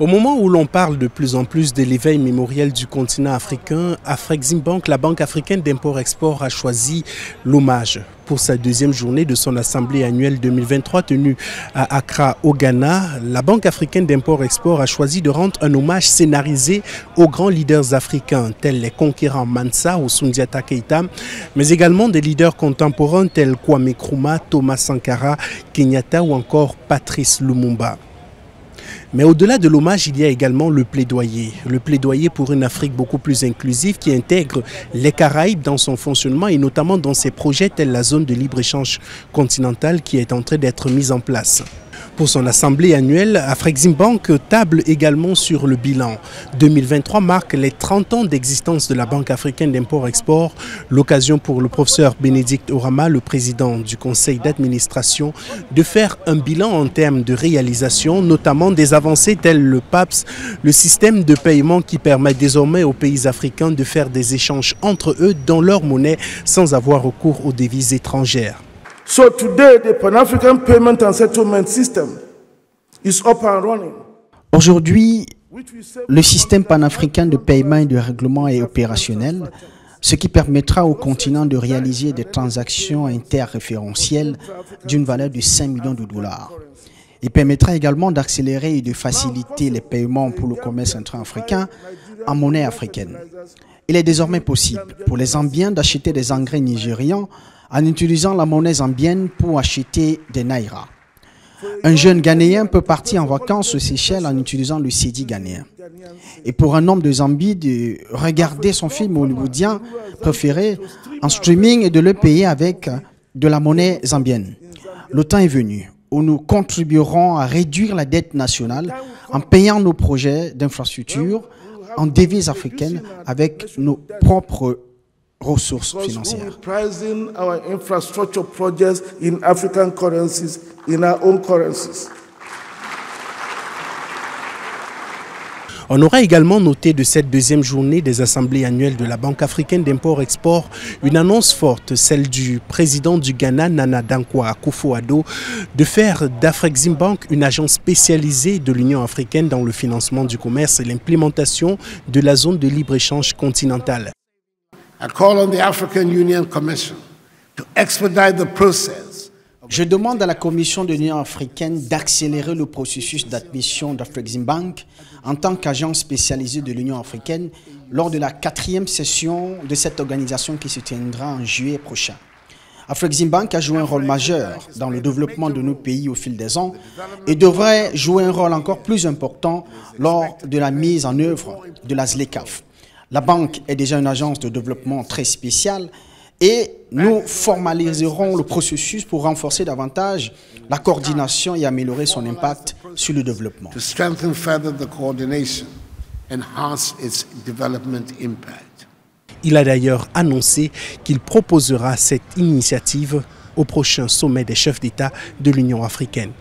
Au moment où l'on parle de plus en plus de l'éveil mémoriel du continent africain, Afreximbank, la Banque africaine d'import-export, a choisi l'hommage. Pour sa deuxième journée de son assemblée annuelle 2023 tenue à Accra, au Ghana, la Banque africaine d'import-export a choisi de rendre un hommage scénarisé aux grands leaders africains tels les conquérants Mansa ou Soundiata Keïta, mais également des leaders contemporains tels Kwame Nkrumah, Thomas Sankara, Kenyatta ou encore Patrice Lumumba. Mais au-delà de l'hommage, il y a également le plaidoyer pour une Afrique beaucoup plus inclusive qui intègre les Caraïbes dans son fonctionnement et notamment dans ses projets tels la zone de libre-échange continentale qui est en train d'être mise en place. Pour son assemblée annuelle, Afreximbank table également sur le bilan. 2023 marque les 30 ans d'existence de la Banque africaine d'import-export, l'occasion pour le professeur Bénédicte Orama, le président du conseil d'administration, de faire un bilan en termes de réalisation, notamment des avancées telles le PAPS, le système de paiement qui permet désormais aux pays africains de faire des échanges entre eux dans leur monnaie sans avoir recours aux devises étrangères. So today, the Pan-African Payment and Settlement System is up and running. Aujourd'hui, le système panafricain de paiement et de règlement est opérationnel, ce qui permettra au continent de réaliser des transactions interréférentielles d'une valeur de 5 millions de dollars. Il permettra également d'accélérer et de faciliter les paiements pour le commerce intra-africain en monnaie africaine. Il est désormais possible pour les Zambiens d'acheter des engrais nigérians en utilisant la monnaie zambienne pour acheter des naira. Un jeune Ghanéen peut partir en vacances aux Seychelles en utilisant le cedi ghanéen. Et pour un homme de Zambie, de regarder son film hollywoodien préféré en streaming et de le payer avec de la monnaie zambienne. Le temps est venu où nous contribuerons à réduire la dette nationale en payant nos projets d'infrastructure en devises africaines avec nos propres ressources financières. Pricing our infrastructure projects in African currencies, in our own currencies. On aura également noté de cette deuxième journée des assemblées annuelles de la Banque africaine d'import-export une annonce forte, celle du président du Ghana, Nana Dankwa Akufo-Addo, de faire d'Afreximbank une agence spécialisée de l'Union africaine dans le financement du commerce et l'implémentation de la zone de libre-échange continentale. I call on the African Union Commission to expedite the process. Je demande à la Commission de l'Union africaine d'accélérer le processus d'admission d'Afreximbank en tant qu'agence spécialisée de l'Union africaine lors de la 4e session de cette organisation qui se tiendra en juillet prochain. Afreximbank a joué un rôle majeur dans le développement de nos pays au fil des ans et devrait jouer un rôle encore plus important lors de la mise en œuvre de la ZLECAf. La banque est déjà une agence de développement très spéciale et nous formaliserons le processus pour renforcer davantage la coordination et améliorer son impact sur le développement. To strengthen further the coordination, enhance its development impact. Il a d'ailleurs annoncé qu'il proposera cette initiative au prochain sommet des chefs d'État de l'Union africaine.